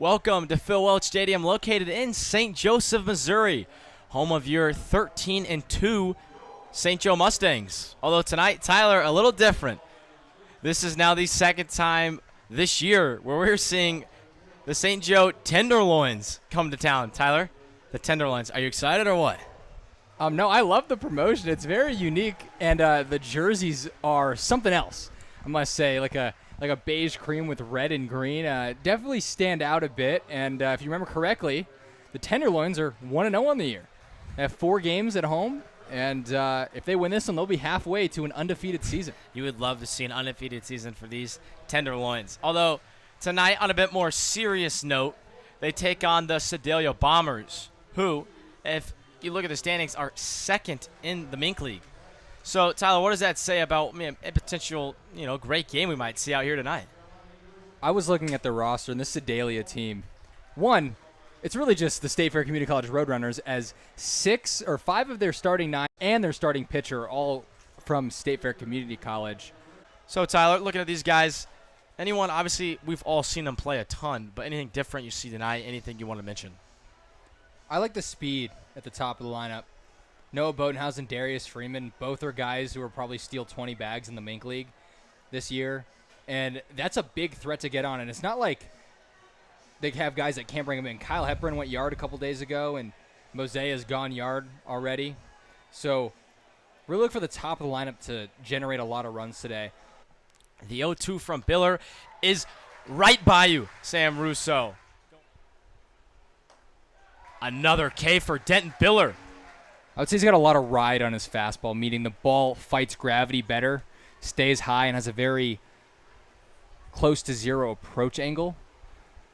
Welcome to Phil Welch Stadium, located in St. Joseph, Missouri, home of your 13-2 St. Joe Mustangs. Although tonight, Tyler, a little different. This is now the second time this year where we're seeing the St. Joe Tenderloins come to town. Tyler, the Tenderloins, are you excited or what? No, I love the promotion. It's very unique, and the jerseys are something else, I must say, like a beige cream with red and green. Definitely stand out a bit, and if you remember correctly, the Tenderloins are 1-0 on the year. They have 4 games at home, and if they win this one, they'll be halfway to an undefeated season. You would love to see an undefeated season for these Tenderloins. Although, tonight, on a bit more serious note, they take on the Sedalia Bombers, who, if you look at the standings, are second in the Mink League. So, Tyler, what does that say about a potential, great game we might see out here tonight? I was looking at the roster, and this Sedalia team, one, it's really just the State Fair Community College Roadrunners, as 6 or 5 of their starting 9 and their starting pitcher are all from State Fair Community College. So, Tyler, looking at these guys, anyone, obviously, we've all seen them play a ton, but anything different you see tonight, anything you want to mention? I like the speed at the top of the lineup. Noah Bodenhausen and Darius Freeman, both are guys who will probably steal 20 bags in the Mink League this year. And that's a big threat to get on. And it's not like they have guys that can't bring them in. Kyle Hepburn went yard a couple days ago, and Mosea's gone yard already. So we're looking for the top of the lineup to generate a lot of runs today. The 0-2 from Biller is right by you, Sam Russo. Another K for Denton Biller. I would say he's got a lot of ride on his fastball, meaning the ball fights gravity better, stays high, and has a very close to zero approach angle.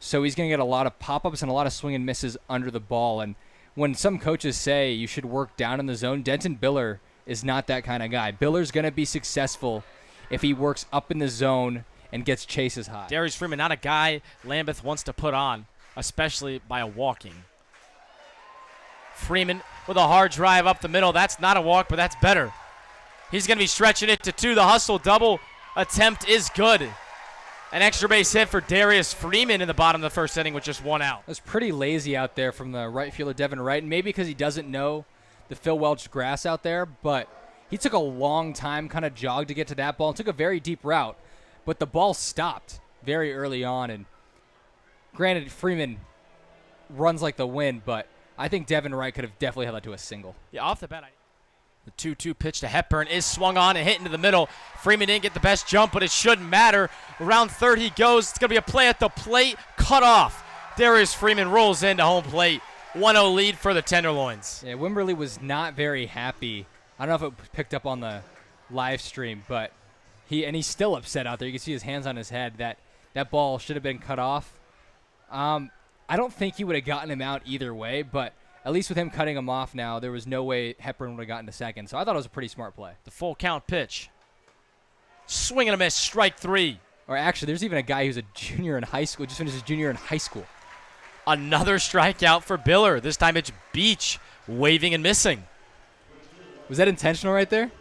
So he's going to get a lot of pop-ups and a lot of swing and misses under the ball. And when some coaches say you should work down in the zone, Denton Biller is not that kind of guy. Biller's going to be successful if he works up in the zone and gets chases high. Darius Freeman, not a guy Lambeth wants to put on, especially by a walking. Freeman with a hard drive up the middle. That's not a walk, but that's better. He's going to be stretching it to 2. The hustle double attempt is good. An extra base hit for Darius Freeman in the bottom of the first inning with just 1 out. It was pretty lazy out there from the right fielder, Devin Wright, and maybe because he doesn't know the Phil Welch grass out there, but he took a long time, kind of jogged to get to that ball and took a very deep route, but the ball stopped very early on. And granted, Freeman runs like the wind, but I think Devin Wright could have definitely held that to a single. Yeah, off the bat, the 2-2 pitch to Hepburn is swung on and hit into the middle. Freeman didn't get the best jump, but it shouldn't matter. Around third he goes. It's going to be a play at the plate. Cut off. Darius Freeman rolls into home plate. 1-0 lead for the Tenderloins. Yeah, Wimberly was not very happy. I don't know if it was picked up on the live stream, but he's still upset out there. You can see his hands on his head. That ball should have been cut off. I don't think he would have gotten him out either way, but at least with him cutting him off now, there was no way Hepburn would have gotten to second. So I thought it was a pretty smart play. The full count pitch. Swing and a miss, strike 3. Or actually, there's even a guy who's a junior in high school, just finished his junior in high school. Another strikeout for Biller. This time it's Beach waving and missing. Was that intentional right there?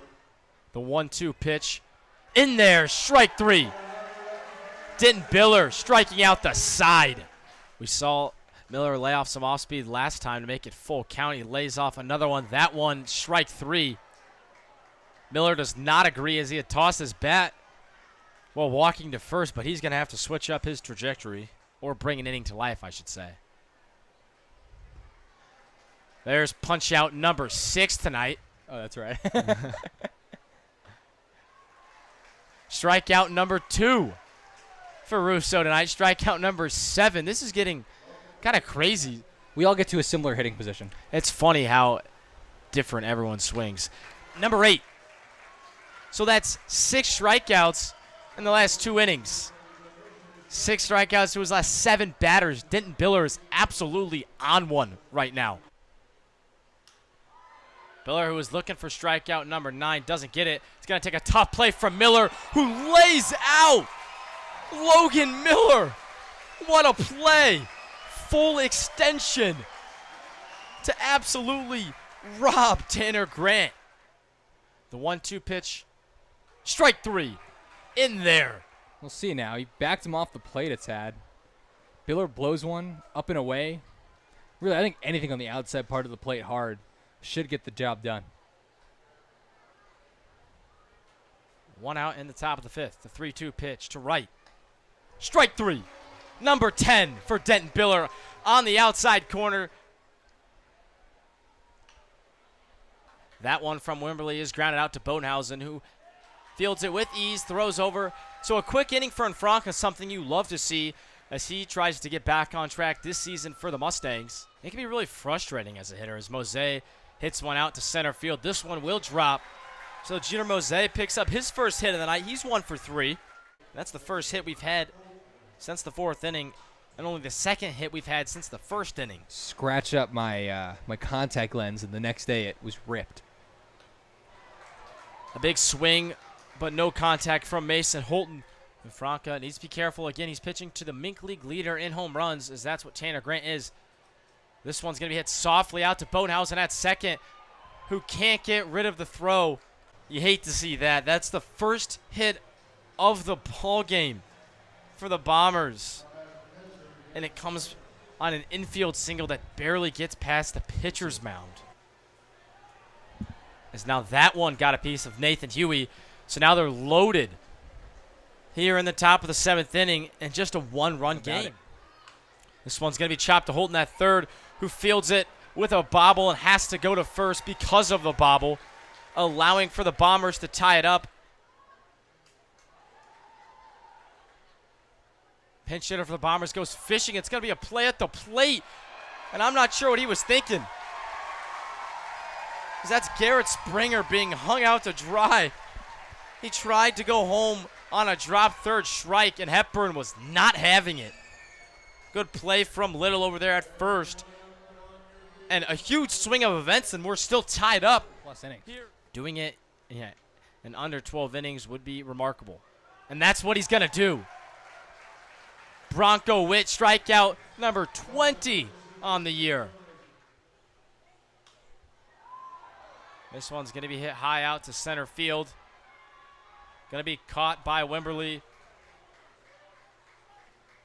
The 1-2 pitch. In there, strike 3. Denton Biller striking out the side. We saw Miller lay off some off-speed last time to make it full count. He lays off another one. That one, strike 3. Miller does not agree as he had tossed his bat while walking to first, but he's going to have to switch up his trajectory, or bring an inning to life, I should say. There's punch-out number 6 tonight. Oh, that's right. Strikeout number 2. For Russo tonight. Strikeout number 7. This is getting kind of crazy. We all get to a similar hitting position. It's funny how different everyone swings. Number 8. So that's 6 strikeouts in the last 2 innings. 6 strikeouts to his last 7 batters. Denton Biller is absolutely on one right now. Biller, who is looking for strikeout number 9, doesn't get it. It's going to take a tough play from Miller, who lays out Logan Miller. What a play. Full extension to absolutely rob Tanner Grant. The 1-2 pitch. Strike 3. In there. We'll see now. He backed him off the plate a tad. Biller blows one up and away. Really, I think anything on the outside part of the plate hard should get the job done. 1 out in the top of the 5th. The 3-2 pitch to right. Strike 3. Number 10 for Denton Biller on the outside corner. That one from Wimberley is grounded out to Bodenhausen, who fields it with ease, throws over. So a quick inning for Franca, something you love to see as he tries to get back on track this season for the Mustangs. It can be really frustrating as a hitter as Mose hits one out to center field. This one will drop. So Junior Mose picks up his first hit of the night. He's 1 for 3. That's the first hit we've had since the 4th inning, and only the second hit we've had since the 1st inning. Scratch up my my contact lens, and the next day it was ripped. A big swing, but no contact from Mason Holton. And Franca needs to be careful. Again, he's pitching to the Mink League leader in home runs, as that's what Tanner Grant is. This one's going to be hit softly out to Bodenhausen at second, who can't get rid of the throw. You hate to see that. That's the first hit of the ball game for the Bombers. And it comes on an infield single that barely gets past the pitcher's mound. As now that one got a piece of Nathan Huey. So now they're loaded here in the top of the 7th inning and just a 1-run game. This one's going to be chopped to Holton at third, who fields it with a bobble and has to go to first because of the bobble, allowing for the Bombers to tie it up. Pinch hitter for the Bombers goes fishing. It's going to be a play at the plate, and I'm not sure what he was thinking. Because that's Garrett Springer being hung out to dry. He tried to go home on a drop third strike, and Hepburn was not having it. Good play from Little over there at first. And a huge swing of events, and we're still tied up. Plus innings. Doing it in under 12 innings would be remarkable. And that's what he's going to do. Bronco Witt, strikeout number 20 on the year. This one's going to be hit high out to center field. Going to be caught by Wimberley.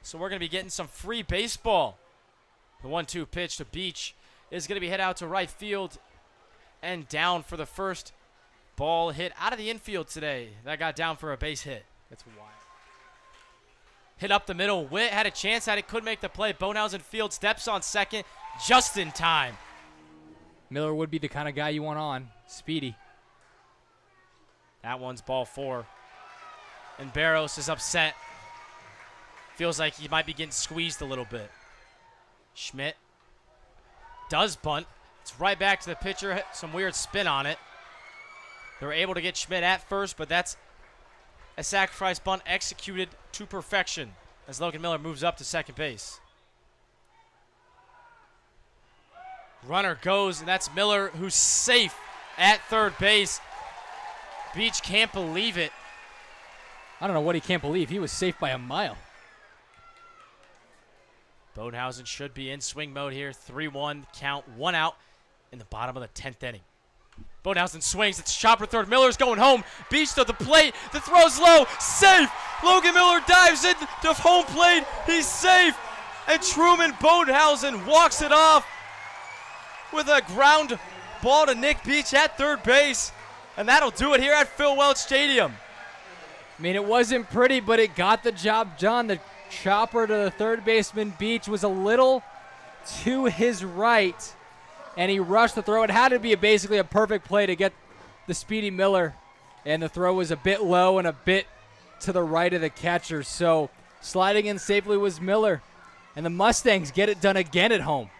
So we're going to be getting some free baseball. The 1-2 pitch to Beach is going to be hit out to right field and down for the first ball hit out of the infield today. That got down for a base hit. That's wild. Hit up the middle. Witt had a chance at it, could make the play. Bodenhausen field steps on second just in time. Miller would be the kind of guy you want on. Speedy. That one's ball 4. And Barros is upset. Feels like he might be getting squeezed a little bit. Schmidt does bunt. It's right back to the pitcher. Some weird spin on it. They were able to get Schmidt at first, but that's a sacrifice bunt executed to perfection as Logan Miller moves up to second base. Runner goes, and that's Miller, who's safe at third base. Beach can't believe it. I don't know what he can't believe. He was safe by a mile. Bodenhausen should be in swing mode here. 3-1 count, 1 out in the bottom of the 10th inning. Bodenhausen swings. It's chopper third. Miller's going home. Beach to the plate. The throw's low. Safe. Logan Miller dives into home plate. He's safe. And Truman Bodenhausen walks it off with a ground ball to Nick Beach at third base. And that'll do it here at Phil Welch Stadium. I mean, it wasn't pretty, but it got the job done. The chopper to the third baseman, Beach, was a little to his right, and he rushed the throw. It had to be basically a perfect play to get the speedy Miller, and the throw was a bit low and a bit to the right of the catcher. So sliding in safely was Miller, and the Mustangs get it done again at home.